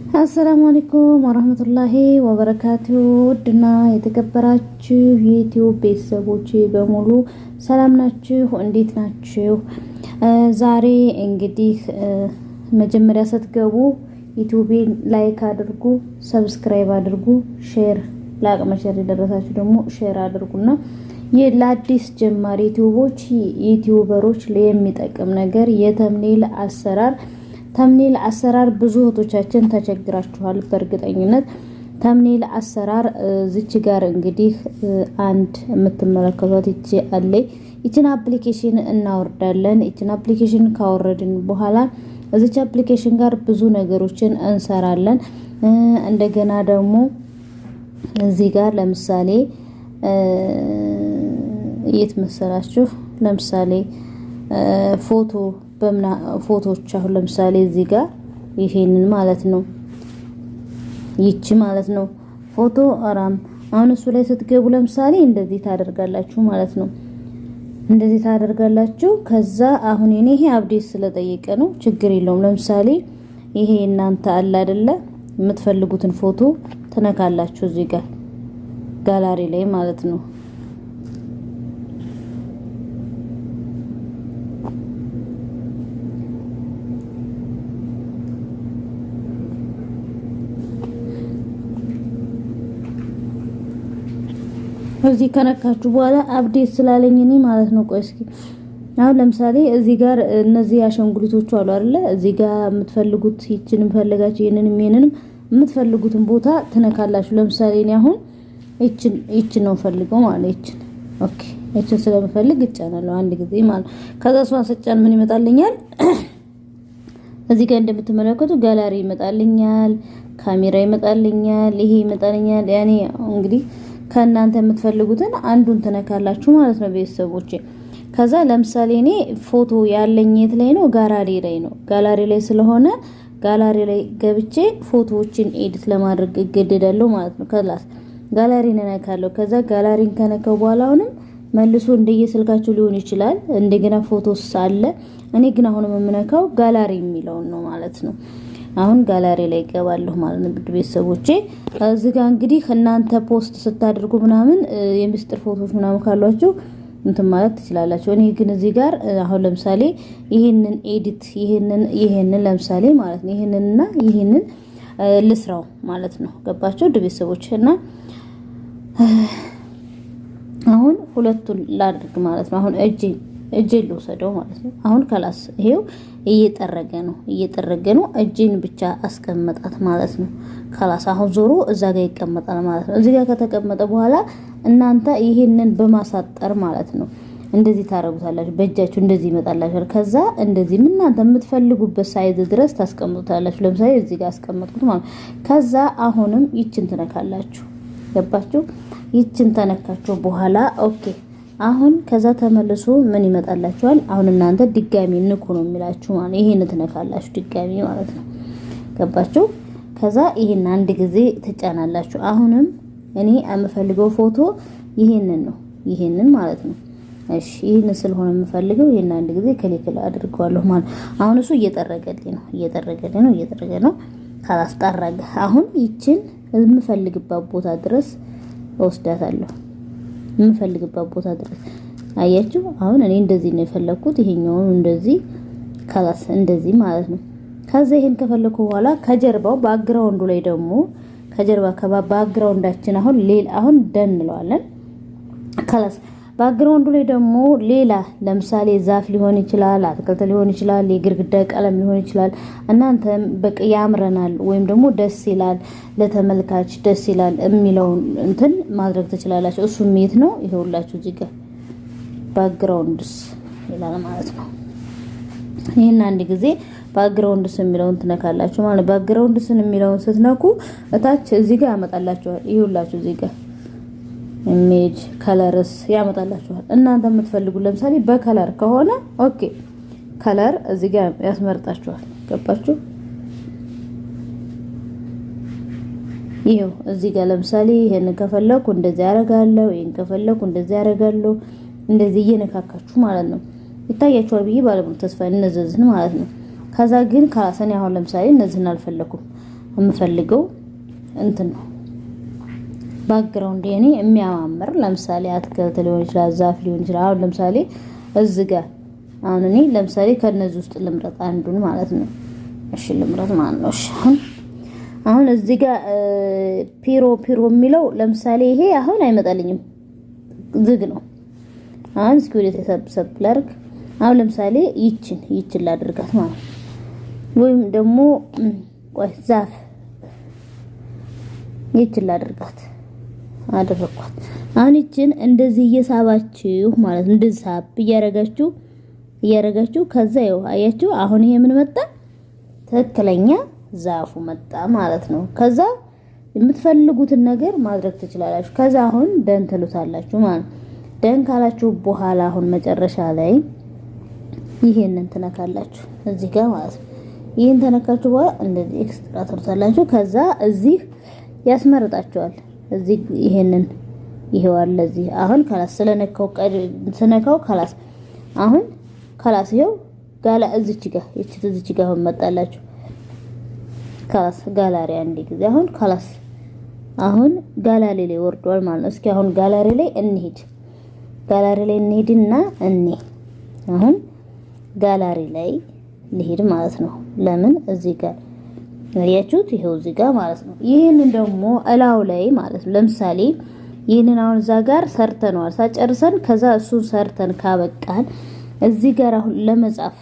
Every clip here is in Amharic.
አሰላሙ አለይኩም ወራህመቱላሂ ወበረካቱ። ውድና የተከበራችሁ የዩቲዩብ ቤተሰቦች በሙሉ ሰላም ናችሁ? እንዴት ናችሁ? ዛሬ እንግዲህ መጀመሪያ ስትገቡ ዩቲዩብን ላይክ አድርጉ፣ ሰብስክራይብ አድርጉ፣ ሼር ለአቅመ ሼር የደረሳችሁ ደግሞ ሼር አድርጉና ለአዲስ ጀማሪ ዩቲዩበሮች የሚጠቅም ነገር ተምኔል አሰራር ብዙ እህቶቻችን ተቸግራችኋል። በእርግጠኝነት ተምኔል አሰራር ዝች ጋር እንግዲህ አንድ የምትመለከቷት ይቺ አለ። ይቺን አፕሊኬሽን እናወርዳለን። ይቺን አፕሊኬሽን ካወረድን በኋላ እዚች አፕሊኬሽን ጋር ብዙ ነገሮችን እንሰራለን። እንደገና ደግሞ እዚህ ጋር ለምሳሌ የት መሰላችሁ? ለምሳሌ ፎቶዎች አሁን ለምሳሌ እዚህ ጋር ይሄንን ማለት ነው፣ ይቺ ማለት ነው ፎቶ አራም። አሁን እሱ ላይ ስትገቡ ለምሳሌ እንደዚህ ታደርጋላችሁ ማለት ነው። እንደዚህ ታደርጋላችሁ። ከዛ አሁን ይሄ አፕዴት ስለጠየቀ ነው፣ ችግር የለውም። ለምሳሌ ይሄ እናንተ አለ አይደለ የምትፈልጉትን ፎቶ ትነካላችሁ እዚህ ጋር ጋላሪ ላይ ማለት ነው። እዚህ ከነካችሁ በኋላ አፕዴት ስላለኝ እኔ ማለት ነው። ቆይ እስኪ አሁን ለምሳሌ እዚህ ጋር እነዚህ አሻንጉሊቶቹ አሉ አይደለ? እዚህ ጋር የምትፈልጉት ይችንም ፈልጋችሁ ይሄንንም የምትፈልጉትን ቦታ ትነካላችሁ። ለምሳሌ እኔ አሁን ይችን ነው ፈልገው ማለት ይችን። ኦኬ ይችን ስለምፈልግ እጫናለሁ አንድ ጊዜ ማለት። ከዛ እሷን ስጫን ምን ይመጣልኛል? እዚህ ጋር እንደምትመለከቱ ጋላሪ ይመጣልኛል፣ ካሜራ ይመጣልኛል፣ ይሄ ይመጣልኛል። ያኔ እንግዲህ ከእናንተ የምትፈልጉትን አንዱን ትነካላችሁ ማለት ነው ቤተሰቦቼ። ከዛ ለምሳሌ እኔ ፎቶ ያለኝ የት ላይ ነው? ጋላሪ ላይ ነው። ጋላሪ ላይ ስለሆነ ጋላሪ ላይ ገብቼ ፎቶዎችን ኤዲት ለማድረግ እገደዳለሁ ማለት ነው። ከላስ ጋላሪን እነካለሁ። ከዛ ጋላሪን ከነካው በኋላ አሁንም መልሶ እንደየስልካችሁ ሊሆን ይችላል። እንደገና ፎቶስ አለ። እኔ ግን አሁንም የምነካው ጋላሪ የሚለውን ነው ማለት ነው። አሁን ጋላሪ ላይ ገባለሁ ማለት ነው ቤተሰቦቼ። እዚህ ጋር እንግዲህ እናንተ ፖስት ስታደርጉ ምናምን የሚስጥር ፎቶዎች ምናምን ካሏችሁ እንትን ማለት ትችላላችሁ። እኔ ግን እዚህ ጋር አሁን ለምሳሌ ይሄንን ኤዲት ይሄንን ለምሳሌ ማለት ነው ይሄንንና ይሄንን ልስራው ማለት ነው። ገባችሁ ቤተሰቦቼ? እና አሁን ሁለቱን ላድርግ ማለት ነው። አሁን እጄን ልወሰደው ማለት ነው። አሁን ከላስ ይሄው እየጠረገ ነው። እጄን ብቻ አስቀምጣት ማለት ነው። ከላስ አሁን ዞሮ እዛ ጋር ይቀመጣል ማለት ነው። እዚህ ጋር ከተቀመጠ በኋላ እናንተ ይሄንን በማሳጠር ማለት ነው እንደዚህ ታረጉታላችሁ። በእጃችሁ እንደዚህ ይመጣላችሁ። ከዛ እንደዚህ እናንተ የምትፈልጉበት ሳይዝ ድረስ ታስቀምጡታላችሁ። ለምሳሌ እዚህ ጋር አስቀመጥኩት ማለት ከዛ አሁንም ይችን ትነካላችሁ። ገባችሁ? ይችን ተነካችሁ በኋላ ኦኬ። አሁን ከዛ ተመልሶ ምን ይመጣላችኋል? አሁን እናንተ ድጋሚ ንኩ ነው የሚላችሁ ማለት ይሄን ትነካላችሁ ድጋሚ ማለት ነው። ገባችሁ? ከዛ ይሄን አንድ ጊዜ ትጫናላችሁ። አሁንም እኔ የምፈልገው ፎቶ ይሄንን ነው፣ ይሄንን ማለት ነው። እሺ ይሄን ስለሆነ የምፈልገው ይሄን አንድ ጊዜ ክሊክ አድርገዋለሁ ማለት። አሁን እሱ እየጠረገ ነው። ካላስጠረገ አሁን ይችን የምፈልግባት ቦታ ድረስ ወስዳታለሁ። የምፈልግበት ቦታ ድረስ አያችሁ። አሁን እኔ እንደዚህ ነው የፈለኩት፣ ይሄኛውን እንደዚህ ካላስ እንደዚህ ማለት ነው። ከዛ ይሄን ከፈለኩ በኋላ ከጀርባው ባክግራውንዱ ላይ ደግሞ ባክግራውንዳችን አሁን ደን እንለዋለን። ካላስ ባክግራውንዱ ላይ ደግሞ ሌላ ለምሳሌ ዛፍ ሊሆን ይችላል፣ አትክልት ሊሆን ይችላል፣ የግድግዳ ቀለም ሊሆን ይችላል። እናንተ በቃ ያምረናል ወይም ደግሞ ደስ ይላል፣ ለተመልካች ደስ ይላል የሚለውን እንትን ማድረግ ትችላላችሁ። እሱም የት ነው? ይሄውላችሁ እዚህ ጋር ባክግራውንድስ ይላል ማለት ነው። ይሄን አንድ ጊዜ ባክግራውንድስ የሚለውን ትነካላችሁ ማለት ነው። ባክግራውንድስን የሚለውን ስትነኩ እታች እዚህ ጋር ያመጣላችኋል። ይሄውላችሁ እዚህ ጋር ኢሜጅ ከለርስ ያመጣላችኋል። እናንተ የምትፈልጉ ለምሳሌ በከለር ከሆነ ኦኬ ከለር እዚህ ጋር ያስመርጣችኋል። ገባችሁ? ይሄው እዚህ ጋር ለምሳሌ ይሄን ከፈለኩ እንደዚህ ያረጋለሁ፣ ይሄን ከፈለኩ እንደዚህ ያረጋለሁ። እንደዚህ እየነካካችሁ ማለት ነው። ይታያችኋል ብዬ ባለሙሉ ተስፋ እነዚህን ማለት ነው። ከዛ ግን ካላሰን አሁን ለምሳሌ እነዚህን አልፈለኩም። የምፈልገው እንትን ነው ባክግራውንድ የኔ የሚያማምር ለምሳሌ አትክልት ሊሆን ይችላል፣ ዛፍ ሊሆን ይችላል። አሁን ለምሳሌ እዚህ ጋር አሁን እኔ ለምሳሌ ከነዚህ ውስጥ ልምረጥ አንዱን ማለት ነው። እሺ ልምረጥ ማለት ነው። እሺ አሁን እዚህ ጋር ፒሮ የሚለው ለምሳሌ ይሄ አሁን አይመጣልኝም፣ ዝግ ነው። አሁን እስኪ ወደ ተሰብሰብ ላድርግ። አሁን ለምሳሌ ይችን ላድርጋት ማለት ወይም ደግሞ ቆይ ዛፍ ይችን ላድርጋት አደረኳት። አሁን ይችን እንደዚህ እየሳባችሁ ማለት እንደዚህ ሳብ እያረጋችሁ ከዛ ይኸው አያችሁ አሁን ይሄ ምን መጣ? ትክክለኛ ዛፉ መጣ ማለት ነው። ከዛ የምትፈልጉትን ነገር ማድረግ ትችላላችሁ። ከዛ አሁን ደን ትሉታላችሁ ማለት ደን ካላችሁ በኋላ አሁን መጨረሻ ላይ ይሄንን ትነካላችሁ እዚህ ጋር ማለት ነው። ይሄን ተነካችሁ በኋላ እንደዚህ ኤክስትራ ትሉታላችሁ። ከዛ እዚህ ያስመርጣችኋል። እዚህ ይሄንን ይሄው አለ እዚህ አሁን ካላስ ስለነካው ካላስ አሁን ካላስ ይሄው ጋላ እዚች ጋር መጣላችሁ። ካላስ ጋላሪ አንዴ ጊዜ አሁን ካላስ አሁን ጋላሪ ላይ ወርዷል ማለት ነው። እስኪ አሁን ጋላሪ ላይ እንሂድና አሁን ጋላሪ ላይ ልሄድ ማለት ነው። ለምን እዚህ ጋር ያያችሁት ይሄው እዚህ ጋር ማለት ነው። ይሄንን ደግሞ እላው ላይ ማለት ነው። ለምሳሌ ይሄንን አሁን እዛ ጋር ሰርተነዋል ሳጨርሰን ከዛ እሱን ሰርተን ካበቃን እዚህ ጋር አሁን ለመጻፍ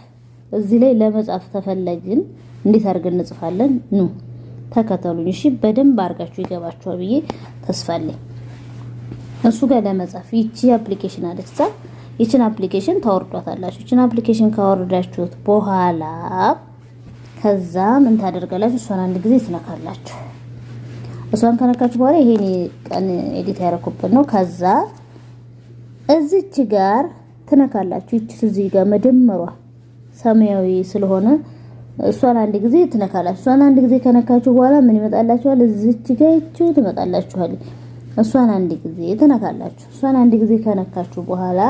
እዚህ ላይ ለመጻፍ ተፈለግን እንዴት አድርገን እንጽፋለን? ተከተሉኝ እሺ። በደንብ አድርጋችሁ ይገባችኋል ብዬ ተስፋለኝ። እሱ ጋር ለመጻፍ ይቺ አፕሊኬሽን አለች። ይቺን አፕሊኬሽን ታወርዷታላችሁ። ይቺን አፕሊኬሽን ካወረዳችሁት በኋላ ከዛ ምን ታደርጋላችሁ? እሷን አንድ ጊዜ ትነካላችሁ። እሷን ከነካችሁ በኋላ ይሄን ቀን ኤዲት ያደረኩበት ነው። ከዛ እዚች ጋር ትነካላችሁ። ይቺ እዚህ ጋር መደመሯ ሰማያዊ ስለሆነ እሷን አንድ ጊዜ ትነካላችሁ። እሷን አንድ ጊዜ ከነካችሁ በኋላ ምን ይመጣላችኋል? እዚች ጋር ይቺው ትመጣላችኋል። እሷን አንድ ጊዜ ትነካላችሁ። እሷን አንድ ጊዜ ከነካችሁ በኋላ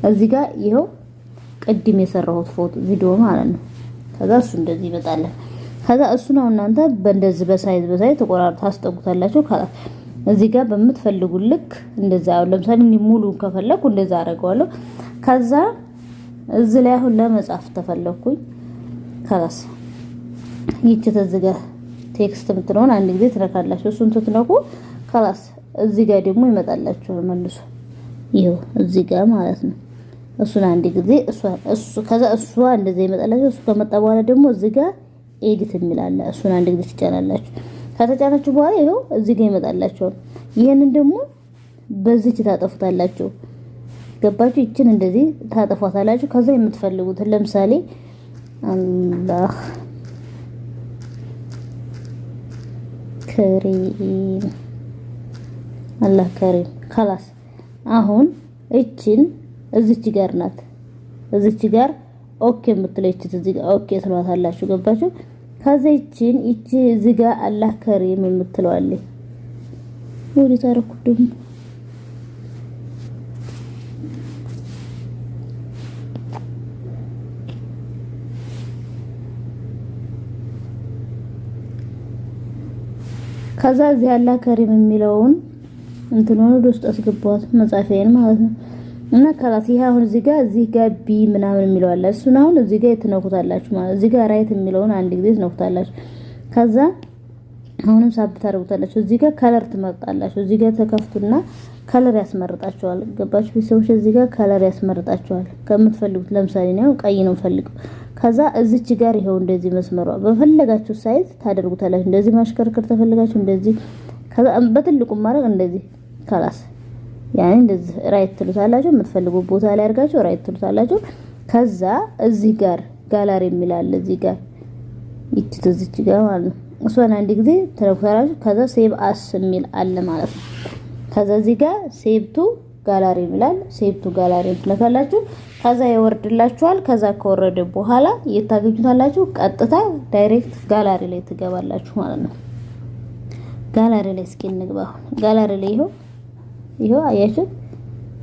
እዚህ ጋር ይሄው ቅድም የሰራሁት ፎቶ ቪዲዮ ማለት ነው። ከዛ እሱ እንደዚህ ይመጣል። ከዛ እሱ ነው እናንተ በእንደዚህ በሳይዝ ተቆራርጣችሁ ታስጠጉታላችሁ። እዚህ ጋር በምትፈልጉ ልክ እንደዛ አሁን ለምሳሌ ሙሉን ከፈለኩ እንደዛ አደርገዋለሁ። ከዛ እዚህ ላይ አሁን ለመጻፍ ተፈለኩኝ ከላስ ይቺ ተዝጋ ቴክስት የምትለውን አንድ ጊዜ ትነካላችሁ። እሱን ትነኩ ከላስ እዚህ ጋር ደግሞ ይመጣላችኋል መልሶ ይሄው እዚህ ጋር ማለት ነው። እሱን አንድ ጊዜ ከዛ እሱ እንደዚህ ይመጣላችሁ። እሱ ከመጣ በኋላ ደግሞ እዚህ ጋር ኤዲት የሚላል እሱን አንድ ጊዜ ትጫናላችሁ። ከተጫናችሁ በኋላ ይሄው እዚህ ጋር ይመጣላችሁ። ይሄንን ደግሞ በዚች ታጠፉታላችሁ። ገባችሁ? ይችን እንደዚህ ታጠፏታላችሁ። ከዛ የምትፈልጉትን ለምሳሌ አላህ ከሪም خلاص አሁን እቺን እዚች ጋር ናት። እዚች ጋር ኦኬ የምትለው እቺ እዚህ ጋር ኦኬ ትሏታላችሁ። ገባችሁ? ከዛ እቺ እዚህ ጋር አላህ ከሪም የምትለው አለ። ወዲ ታረኩት ደግሞ ከዛ እዚህ አላህ ከሪም የሚለውን እንትን ወደ ውስጥ አስገባዋት መጻፊያን ማለት ነው። እና ከላስ ይሄ አሁን እዚህ ጋር ቢ ምናምን የሚለው አለ። እሱን አሁን እዚህ ጋር ትነኩታላችሁ ማለት እዚህ ጋር ራይት የሚለውን አንድ ጊዜ ትነኩታላችሁ። ከዛ አሁንም ሳብ ታደርጉታላችሁ። እዚህ ጋር ከለር ትመርጣላችሁ። እዚህ ጋር ተከፍቱና ከለር ያስመርጣችኋል። ገባችሁ? ሰዎች እዚህ ጋር ከለር ያስመርጣችኋል ከምትፈልጉት። ለምሳሌ ነው ቀይ ነው ፈልጉ። ከዛ እዚች ጋር ይሄው እንደዚህ መስመሯ በፈለጋችሁ ሳይዝ ታደርጉታላችሁ። እንደዚህ ማሽከርከር ተፈልጋችሁ እንደዚህ ከዛ በትልቁ ማድረግ እንደዚህ ከላስ ያኔ እንደዚህ ራይት ትሉታላችሁ። የምትፈልጉት ቦታ ላይ አድርጋችሁ ራይት ትሉታላችሁ። ከዛ እዚህ ጋር ጋላሪ የሚላል እዚህ ጋር እዚች ጋር ማለት ነው። እሷን አንድ ጊዜ ተረኩታላችሁ። ከዛ ሴቭ አስ የሚል አለ ማለት ነው። ከዛ እዚህ ጋር ሴቭ ቱ ጋላሪ ይላል። ሴቭ ቱ ጋላሪ ትነካላችሁ። ከዛ ይወርድላችኋል። ከዛ ከወረደ በኋላ የታገኙታላችሁ ቀጥታ ዳይሬክት ጋላሪ ላይ ትገባላችሁ ማለት ነው። ጋላሪ ላይ እስኪ እንግባ። ጋላሪ ላይ ይሄው አያችሁ፣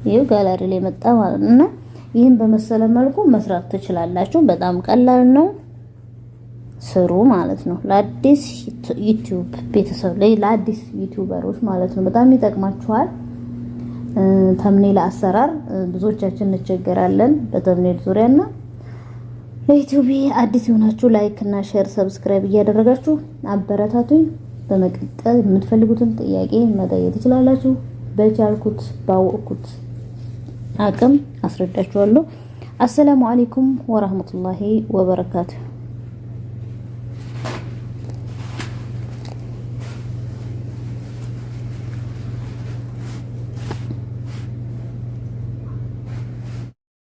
ይሄው ጋላሪ ላይ መጣ ማለት ነው። እና ይሄን በመሰለ መልኩ መስራት ትችላላችሁ። በጣም ቀላል ነው። ስሩ ማለት ነው። ለአዲስ ዩቲዩብ ቤተሰብ ላይ ለአዲስ ዩቲዩበሮች ማለት ነው በጣም ይጠቅማችኋል። ተምኔል አሰራር ብዙዎቻችን እንቸገራለን በተምኔል ዙሪያና ለዩቲዩብ አዲስ የሆናችሁ ላይክ እና ሼር ሰብስክራይብ እያደረጋችሁ አበረታቱኝ። በመቀጠል የምትፈልጉትን ጥያቄ መጠየቅ ትችላላችሁ። በቻልኩት ባወቅኩት አቅም አስረዳችኋለሁ። አሰላሙ አለይኩም ወራህመቱላሂ ወበረካቱ።